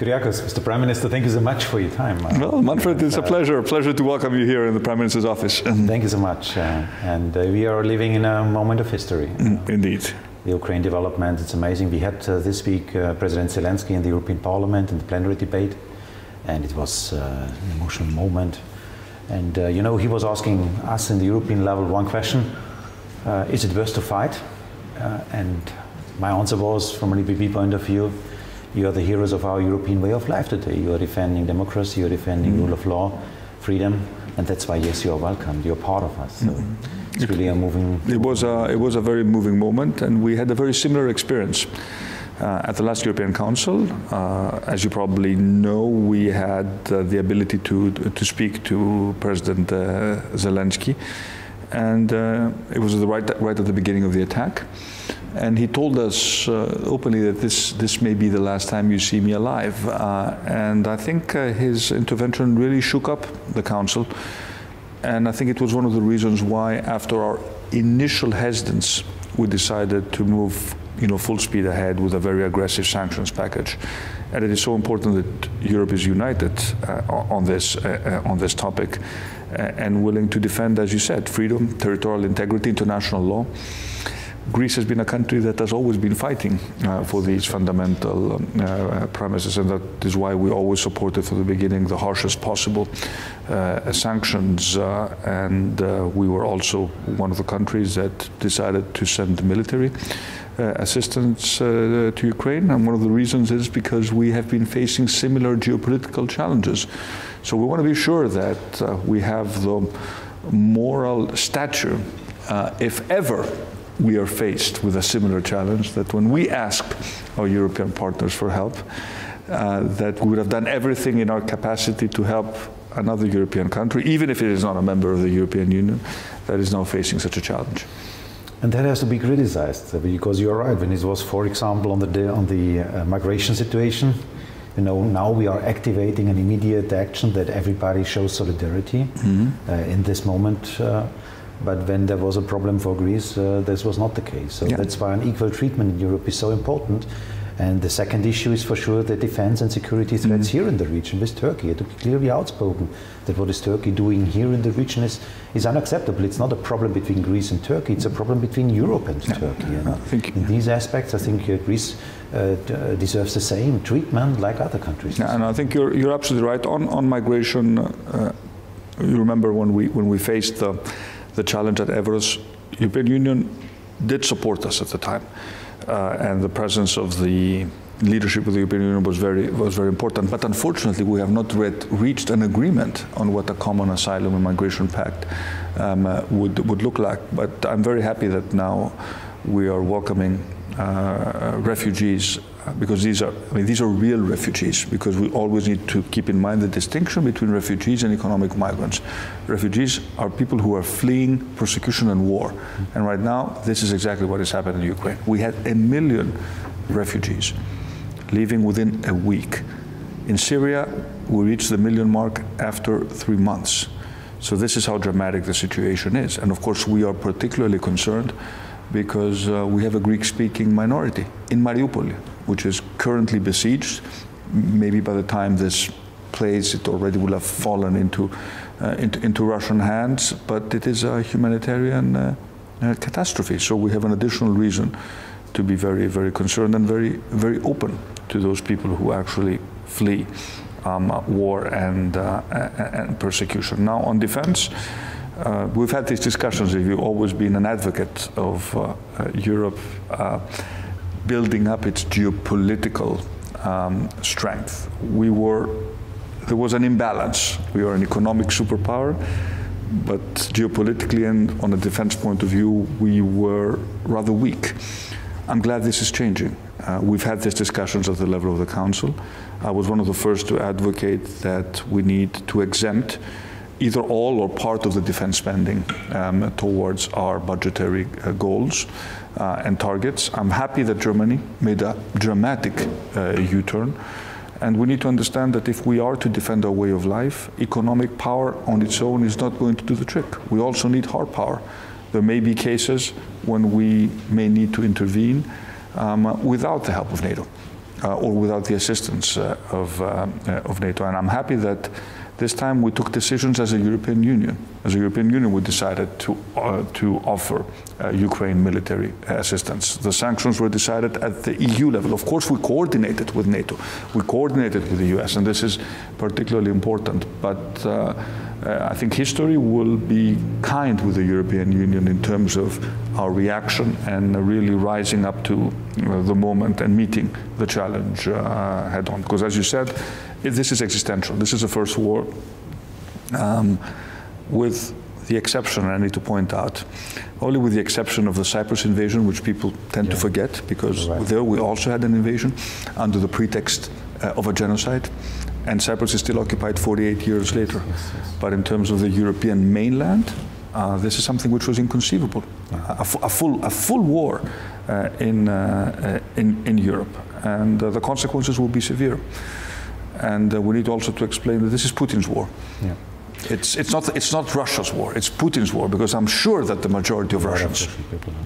Kyriakos, Mr. Prime Minister, thank you so much for your time. Well, Manfred, it's a pleasure to welcome you here in the Prime Minister's office. Thank you so much. We are living in a moment of history. Indeed. The Ukraine development, it's amazing. We had this week President Zelensky in the European Parliament in the plenary debate, and it was an emotional moment. And he was asking us in the European level one question: is it worth to fight? And my answer was, from an EPP point of view, you are the heroes of our European way of life today. You are defending democracy, you are defending rule of law, freedom, and that's why, yes, you are welcome. You are part of us. So it's really a moving. It was a very moving moment, and we had a very similar experience at the last European Council. As you probably know, we had the ability to speak to President Zelensky, and it was right at the beginning of the attack. And he told us openly that this may be the last time you see me alive. And I think his intervention really shook up the Council. And I think it was one of the reasons why, after our initial hesitance, we decided to move full speed ahead with a very aggressive sanctions package. And it is so important that Europe is united on this topic and willing to defend, as you said, freedom, territorial integrity, international law. Greece has been a country that has always been fighting for these fundamental premises, and that is why we always supported from the beginning the harshest possible sanctions. We were also one of the countries that decided to send military assistance to Ukraine. And one of the reasons is because we have been facing similar geopolitical challenges. So we want to be sure that we have the moral stature, if ever we are faced with a similar challenge, that when we ask our European partners for help, that we would have done everything in our capacity to help another European country, even if it is not a member of the European Union, that is now facing such a challenge. And that has to be criticized, because you're right. When it was, for example, on the migration situation, now we are activating an immediate action that everybody shows solidarity in this moment. But when there was a problem for Greece, this was not the case. So that's why an equal treatment in Europe is so important. And the second issue is for sure the defense and security threats here in the region with Turkey. To be clearly outspoken that what is Turkey doing here in the region is unacceptable. It's not a problem between Greece and Turkey, it's a problem between Europe and Turkey. In these aspects, I think Greece deserves the same treatment like other countries. Yeah, and I think you're absolutely right. On migration, you remember when we faced the challenge at Evros, European Union did support us at the time, and the presence of the leadership of the European Union was very important. But unfortunately, we have not yet reached an agreement on what a common asylum and migration pact would look like. But I'm very happy that now we are welcoming refugees, because these are real refugees, because we always need to keep in mind the distinction between refugees and economic migrants. Refugees are people who are fleeing persecution and war. And right now, this is exactly what has happened in Ukraine. We had 1 million refugees leaving within a week. In Syria, we reached the 1 million mark after 3 months. So this is how dramatic the situation is. And of course, we are particularly concerned because we have a Greek-speaking minority in Mariupol, which is currently besieged. Maybe by the time this plays, it already will have fallen into Russian hands, but it is a humanitarian catastrophe. So we have an additional reason to be very, very concerned and very, very open to those people who actually flee war and persecution. Now, on defense, we've had these discussions. You've always been an advocate of Europe building up its geopolitical strength. There was an imbalance. We are an economic superpower, but geopolitically and on a defense point of view, we were rather weak. I'm glad this is changing. We've had these discussions at the level of the Council. I was one of the first to advocate that we need to exempt either all or part of the defense spending towards our budgetary goals and targets. I'm happy that Germany made a dramatic U-turn. And we need to understand that if we are to defend our way of life, economic power on its own is not going to do the trick. We also need hard power. There may be cases when we may need to intervene without the help of NATO. or without the assistance of NATO. And I'm happy that this time we took decisions as a European Union. As a European Union, we decided to offer Ukraine military assistance. The sanctions were decided at the EU level. Of course, we coordinated with NATO. We coordinated with the US, and this is particularly important. But I think history will be kind with the European Union in terms of our reaction and really rising up to the moment and meeting the challenge head on. Because as you said, this is existential. This is the first war, with the exception, I need to point out, only with the exception of the Cyprus invasion, which people tend to forget, because there we also had an invasion under the pretext of a genocide. And Cyprus is still occupied 48 years later. Yes. But in terms of the European mainland, this is something which was inconceivable. A full war in Europe, and the consequences will be severe. And we need also to explain that this is Putin's war. Yeah. It's not Russia's war. It's Putin's war, because I'm sure that the majority of Russians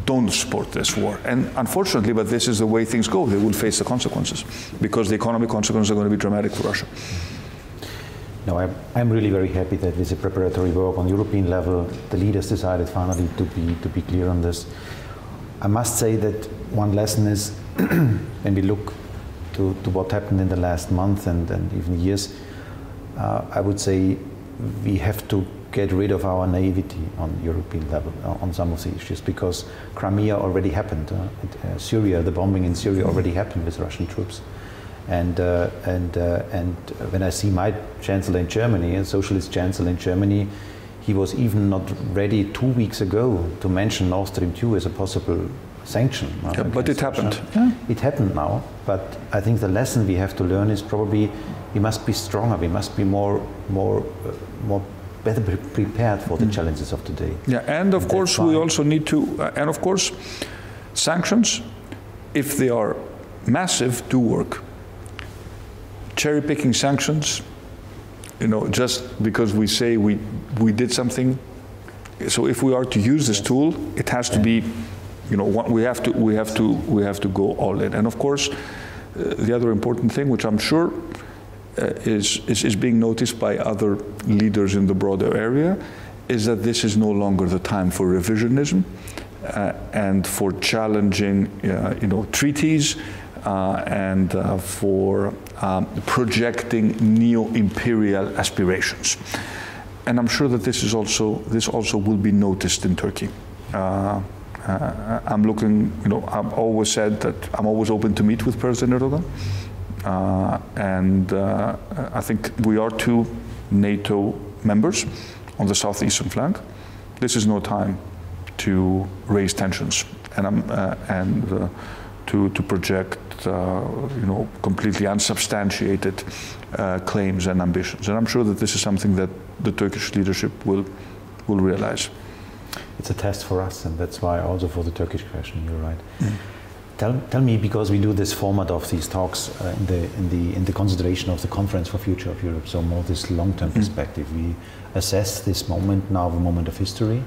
don't support this war. And unfortunately, but this is the way things go. They will face the consequences, because the economic consequences are going to be dramatic for Russia. No, I'm really very happy that with the preparatory work on European level, the leaders decided finally to be clear on this. I must say that one lesson is when we look to what happened in the last month and even years, I would say we have to get rid of our naivety on European level on some of the issues, because Crimea already happened. Syria, the bombing in Syria already happened with Russian troops. And when I see my chancellor in Germany, a socialist chancellor in Germany, he was even not ready 2 weeks ago to mention Nord Stream 2 as a possible sanction. Yeah, but it happened. Yeah. It happened now, but I think the lesson we have to learn is probably we must be stronger, we must be better prepared for the challenges of today. Yeah, and of course we also need to, and of course sanctions, if they are massive, do work. Cherry-picking sanctions, just because we say we did something. So if we are to use this tool, it has to be, we have to go all in. And of course, the other important thing, which I'm sure is being noticed by other leaders in the broader area, is that this is no longer the time for revisionism and for challenging, treaties and for projecting neo-imperial aspirations. And I'm sure that this also will be noticed in Turkey. I'm looking, I've always said that I'm always open to meet with President Erdogan. And I think we are 2 NATO members on the southeastern flank. This is no time to raise tensions and to project completely unsubstantiated claims and ambitions. And I'm sure that this is something that the Turkish leadership will realize. It's a test for us, and that's why also for the Turkish question, you're right. Tell me, because we do this format of these talks in the consideration of the Conference for Future of Europe, so more this long-term perspective. We assess this moment now, a moment of history,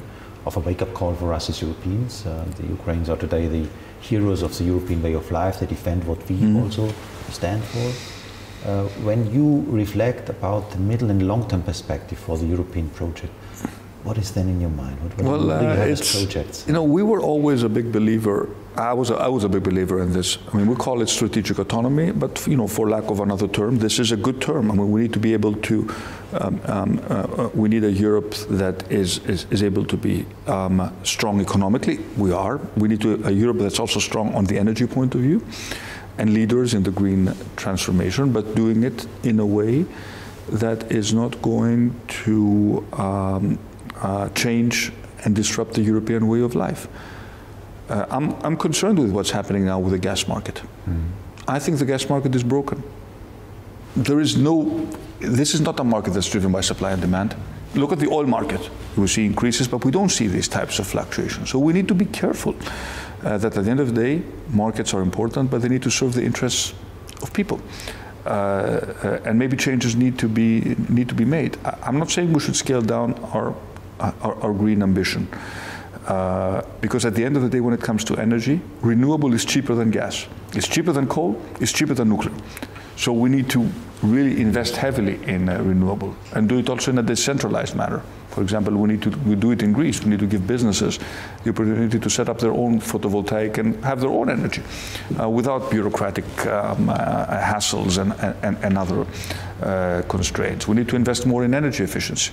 of a wake-up call for us as Europeans. The Ukrainians are today the heroes of the European way of life. They defend what we also stand for. When you reflect about the middle and long-term perspective for the European project, what is then in your mind? What do you have as projects? We were always a big believer. I was a big believer in this. I mean, we call it strategic autonomy, but for lack of another term, this is a good term. I mean, we need to be able to. We need a Europe that is able to be strong economically. We are. We need a Europe that's also strong on the energy point of view, and leaders in the green transformation, but doing it in a way that is not going to change and disrupt the European way of life. I'm concerned with what's happening now with the gas market. I think the gas market is broken. This is not a market that's driven by supply and demand. Look at the oil market. We see increases, but we don't see these types of fluctuations. So we need to be careful that at the end of the day, markets are important, but they need to serve the interests of people. And maybe changes need to be made. I'm not saying we should scale down our green ambition, Because at the end of the day, when it comes to energy, renewable is cheaper than gas. It's cheaper than coal, it's cheaper than nuclear. So we need to really invest heavily in renewable and do it also in a decentralized manner. For example, we do it in Greece. We need to give businesses the opportunity to set up their own photovoltaic and have their own energy without bureaucratic hassles and other constraints. We need to invest more in energy efficiency.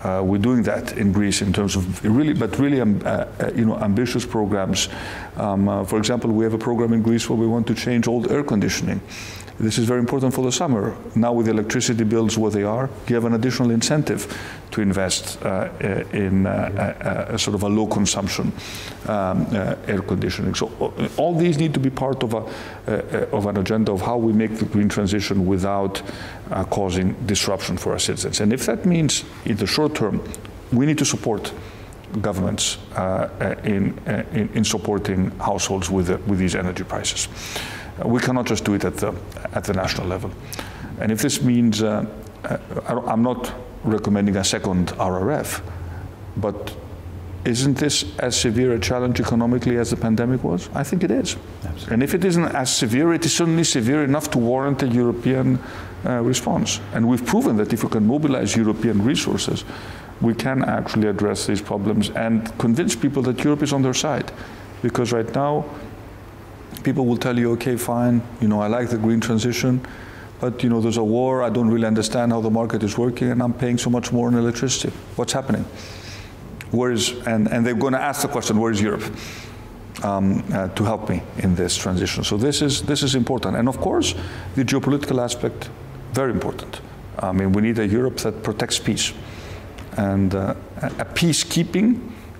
We're doing that in Greece in terms of really ambitious programs. For example, we have a program in Greece where we want to change old air conditioning. This is very important for the summer. Now with electricity bills where they are, you have an additional incentive to invest in a sort of a low consumption air conditioning. So all these need to be part of an agenda of how we make the green transition without causing disruption for our citizens. And if that means in the short term, we need to support governments in supporting households with these energy prices. We cannot just do it at the national level. And if this means, I'm not recommending a second RRF, but isn't this as severe a challenge economically as the pandemic was? I think it is. Absolutely. And if it isn't as severe, it is certainly severe enough to warrant a European response. And we've proven that if we can mobilize European resources, we can actually address these problems and convince people that Europe is on their side. Because right now, people will tell you, okay, fine, I like the green transition, but there's a war, I don't really understand how the market is working, and I'm paying so much more on electricity. What's happening? And they're going to ask the question, where is Europe to help me in this transition? So this is important. And of course, the geopolitical aspect, very important. I mean, we need a Europe that protects peace. And a peacekeeping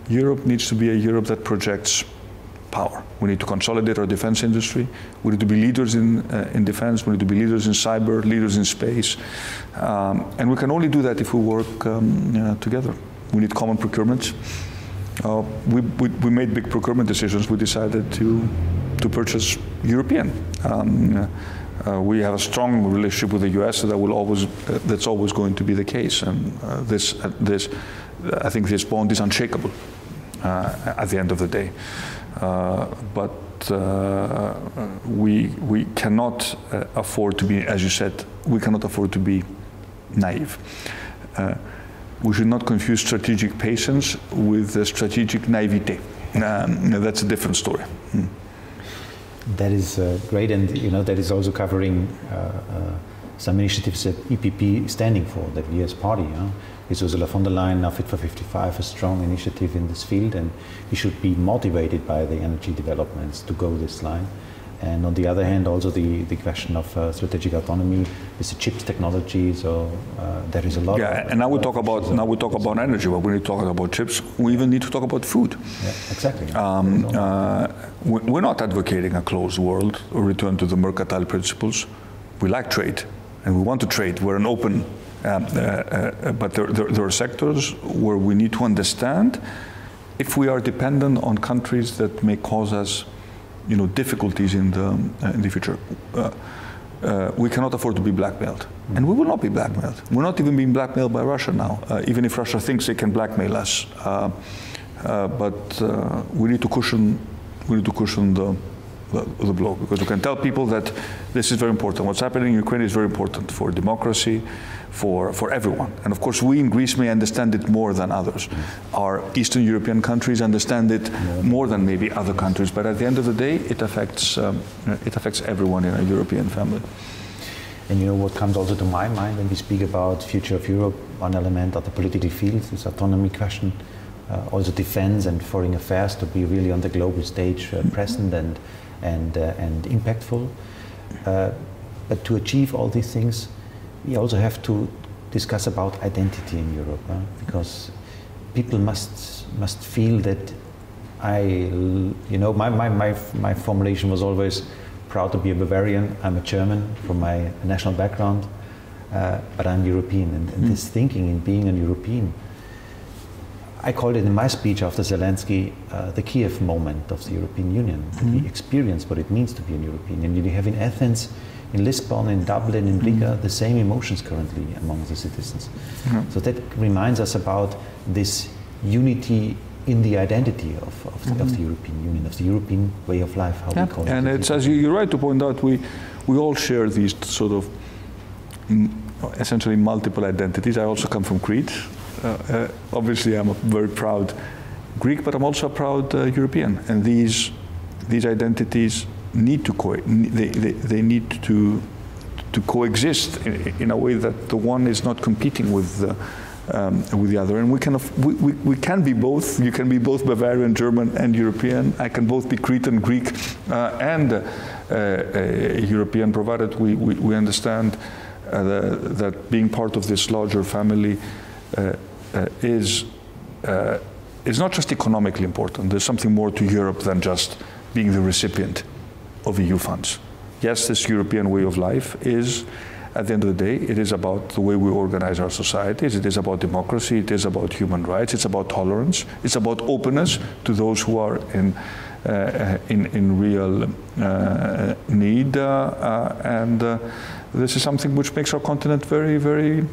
Europe needs to be a Europe that projects power. We need to consolidate our defense industry. We need to be leaders in defense. We need to be leaders in cyber, leaders in space. And we can only do that if we work together. We need common procurements. We made big procurement decisions. We decided to purchase European. We have a strong relationship with the US, so that's always going to be the case. And I think this bond is unshakable at the end of the day. But we cannot afford to be, as you said, we cannot afford to be naive. We should not confuse strategic patience with strategic naivete. That's a different story. That is great, and that is also covering some initiatives that EPP is standing for, that we as party. Is Ursula von der Leyen, now Fit for 55, a strong initiative in this field, and we should be motivated by the energy developments to go this line. And on the other hand, also the question of strategic autonomy with the chips technology. So there is a lot. Yeah, and now we talk about energy. But when we talk about chips, we even need to talk about food. Yeah, exactly. We're not advocating a closed world or return to the mercantile principles. We like trade, and we want to trade. We're an open. But there are sectors where we need to understand if we are dependent on countries that may cause us, difficulties in the future. We cannot afford to be blackmailed, and we will not be blackmailed. We're not even being blackmailed by Russia now, even if Russia thinks they can blackmail us. But we need to cushion the blow, because we can tell people that this is very important. What's happening in Ukraine is very important for democracy, for everyone. And of course, we in Greece may understand it more than others. Our Eastern European countries understand it more than maybe other countries. But at the end of the day, it affects everyone in a European family. And what comes also to my mind when we speak about future of Europe, one element of the political field is autonomy question. Also defense and foreign affairs to be really on the global stage present and impactful. But to achieve all these things, we also have to discuss about identity in Europe, because people must feel that my formulation was always proud to be a Bavarian. I'm a German from my national background, but I'm European. And this thinking in being a European, I called it in my speech after Zelensky the Kyiv moment of the European Union. We experience what it means to be a European. And you have in Athens, in Lisbon, in Dublin, in Riga, the same emotions currently among the citizens. So that reminds us about this unity in the identity of the European Union, of the European way of life, how we call it. And it's, as you're right to point out, we all share these sort of essentially multiple identities. I also come from Crete. Obviously, I'm a very proud Greek, but I'm also a proud European. And these identities need to they need to coexist in a way that the one is not competing with the other. And we can be both. You can be both Bavarian, German, and European. I can both be Cretan, Greek, and European, provided we understand that being part of this larger family is not just economically important. There's something more to Europe than just being the recipient of EU funds. Yes, this European way of life is, at the end of the day, it is about the way we organize our societies. It is about democracy. It is about human rights. It's about tolerance. It's about openness to those who are in real need. And this is something which makes our continent very, very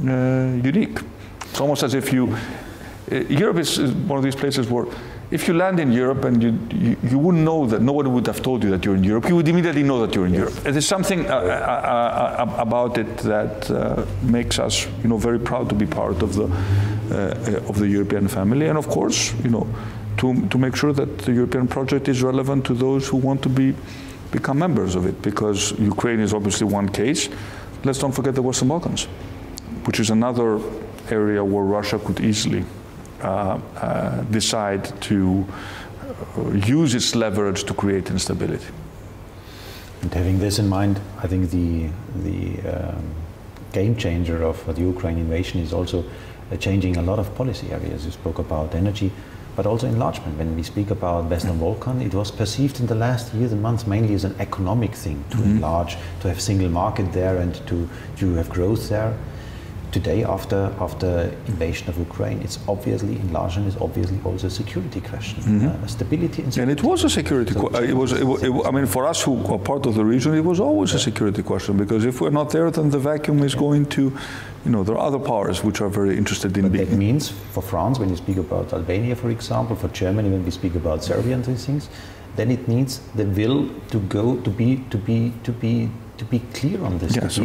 unique. It's almost as if Europe is one of these places where if you land in Europe and you wouldn't know that, nobody would have told you that you're in Europe, you would immediately know that you're in Europe. There's something about it that makes us, very proud to be part of the European family, and of course, to make sure that the European project is relevant to those who want to become members of it, because Ukraine is obviously one case. Let's don't forget the Western Balkans, which is another area where Russia could easily decide to use its leverage to create instability. And having this in mind, I think the game changer of the Ukraine invasion is also changing a lot of policy areas. You spoke about energy, but also enlargement. When we speak about Western Balkan, it was perceived in the last years and months mainly as an economic thing, to enlarge, to have single market there and to have growth there. Today, after invasion of Ukraine, it's obviously enlargement is obviously also a security question, stability and security. And it was a security question. I mean, for us who are part of the region, it was always a security question, because if we're not there, then the vacuum is going to, there are other powers which are very interested in being. That means for France, when you speak about Albania, for example, for Germany, when we speak about Serbia and these things, then it needs the will to go to be clear on this. Yes,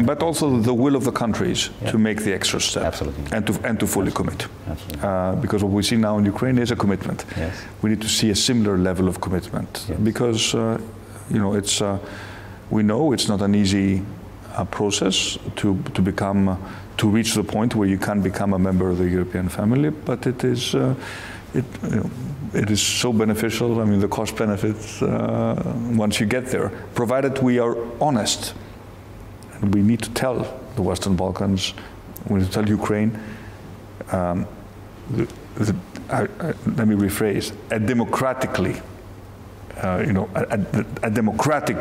but also the will of the countries to make the extra step. Absolutely. And to fully commit. Absolutely. Because what we see now in Ukraine is a commitment. Yes. We need to see a similar level of commitment, because it's we know it's not an easy process to reach the point where you can become a member of the European family, but it is. It is so beneficial. I mean, the cost benefits once you get there, provided we are honest. And we need to tell the Western Balkans, we need to tell Ukraine, let me rephrase, a democratic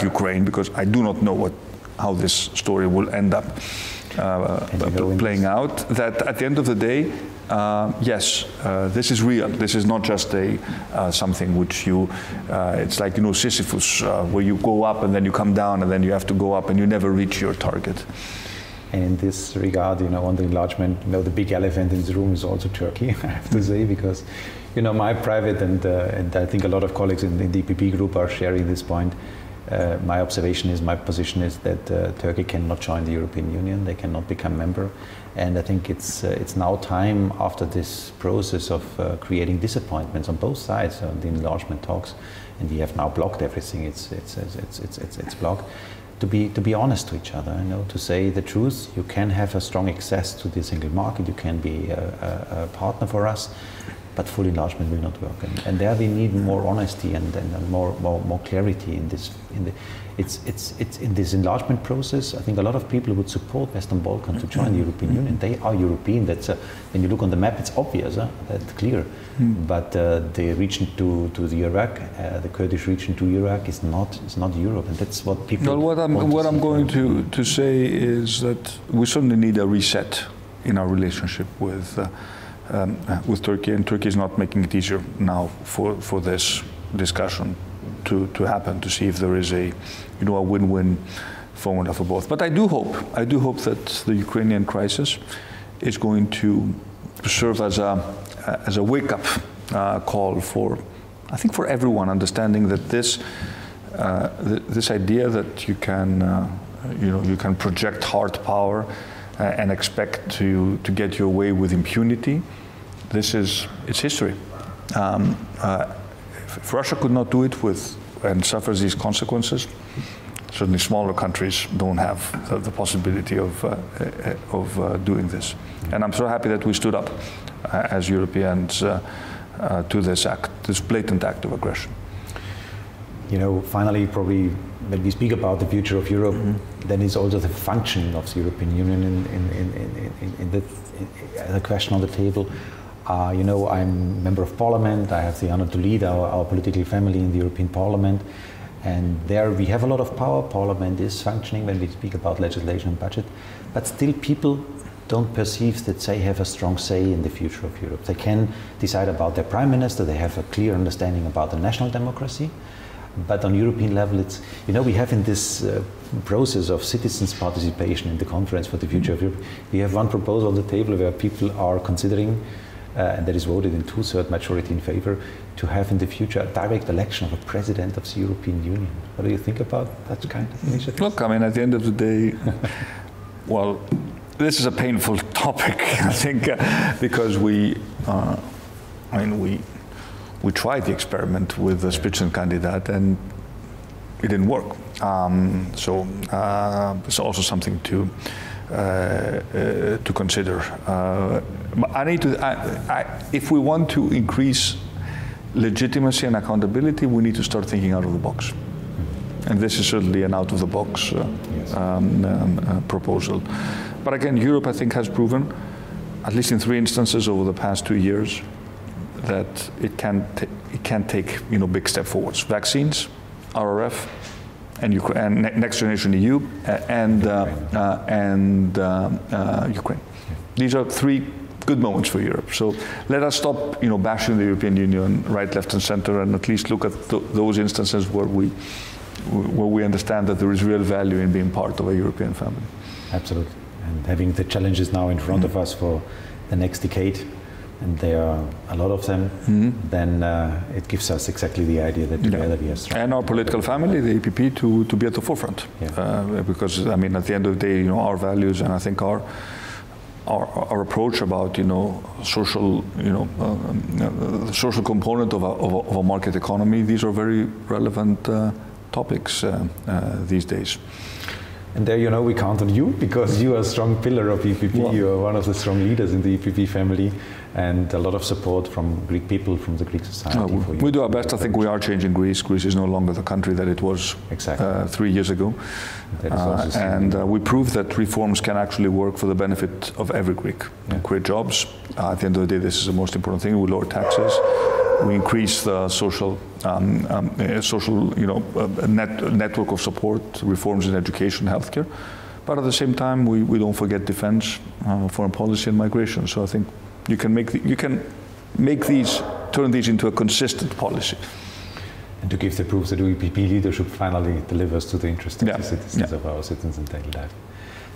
Ukraine, because I do not know how this story will end up playing out, that at the end of the day, yes, this is real. This is not just something which it's like, Sisyphus, where you go up and then you come down and then you have to go up and you never reach your target. And in this regard, on the enlargement, the big elephant in the room is also Turkey, I have to say, because, my private and I think a lot of colleagues in the EPP group are sharing this point. My position is that Turkey cannot join the European Union. They cannot become member. And I think it's now time, after this process of creating disappointments on both sides on the enlargement talks, and we have now blocked everything. It's blocked. To be honest to each other, to say the truth. You can have a strong access to the single market. You can be a partner for us, but full enlargement will not work. And there we need more honesty and more clarity in this. It's in this enlargement process. I think a lot of people would support Western Balkans to join the European Union. They are European. That's when you look on the map, it's obvious. That's clear. But the region to the Iraq, the Kurdish region to Iraq, is not Europe, and that's what people. No, what I'm going to say is that we certainly need a reset in our relationship with Turkey, and Turkey is not making it easier now for this discussion to happen, to see if there is a win-win formula for both. But I do hope that the Ukrainian crisis is going to serve as a wake-up call for, I think, for everyone, understanding that this idea that you can project hard power and expect to get your way with impunity, it's history. If Russia could not do it and suffers these consequences, certainly smaller countries don't have the possibility of doing this. And I'm so happy that we stood up as Europeans to this blatant act of aggression. Finally, probably when we speak about the future of Europe, then it's also the functioning of the European Union in the question on the table. I'm a member of Parliament. I have the honor to lead our political family in the European Parliament. And there we have a lot of power. Parliament is functioning when we speak about legislation and budget. But still people don't perceive that they have a strong say in the future of Europe. They can decide about their prime minister. They have a clear understanding about the national democracy. But on European level, it's, we have in this process of citizens' participation in the Conference for the Future of Europe, we have one proposal on the table where people are considering, and that is voted in 2/3 majority in favor, to have in the future a direct election of a president of the European Union. What do you think about that kind of initiative? Look, at the end of the day, well, this is a painful topic, I think, because we tried the experiment with the Spitzenkandidat and it didn't work. So it's also something to consider. If we want to increase legitimacy and accountability, we need to start thinking out of the box. And this is certainly an out-of-the-box proposal. But again, Europe, I think, has proven, at least in 3 instances over the past 2 years, that it can take big step forwards. Vaccines, RRF, and next generation EU, and Ukraine. These are 3 good moments for Europe. So let us stop, bashing the European Union right, left, and center, and at least look at those instances where we understand that there is real value in being part of a European family. Absolutely, and having the challenges now in front of us for the next decade, and there are a lot of them, then it gives us exactly the idea that together we are strong. And our political family, the EPP, to be at the forefront. Because, at the end of the day, our values, and I think our approach about, social, the social component of a market economy, these are very relevant topics these days. And there, we count on you, because you are a strong pillar of EPP. Well, you are one of the strong leaders in the EPP family, and a lot of support from Greek people, from the Greek society. For you. We do our best. I think we are changing Greece. Greece is no longer the country that it was 3 years ago. And we prove that reforms can actually work for the benefit of every Greek and create jobs. At the end of the day, this is the most important thing. We lower taxes. We increase the social network of support, reforms in education, healthcare. But at the same time, we don't forget defense, foreign policy, and migration. So I think you can turn these into a consistent policy. And to give the proof that EPP leadership finally delivers to the interests of the citizens of our citizens in daily life.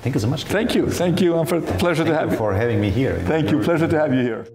Thank you so much. Thank you. Thank you. Pleasure to have you. For having me here. Thank you. Pleasure to have you here.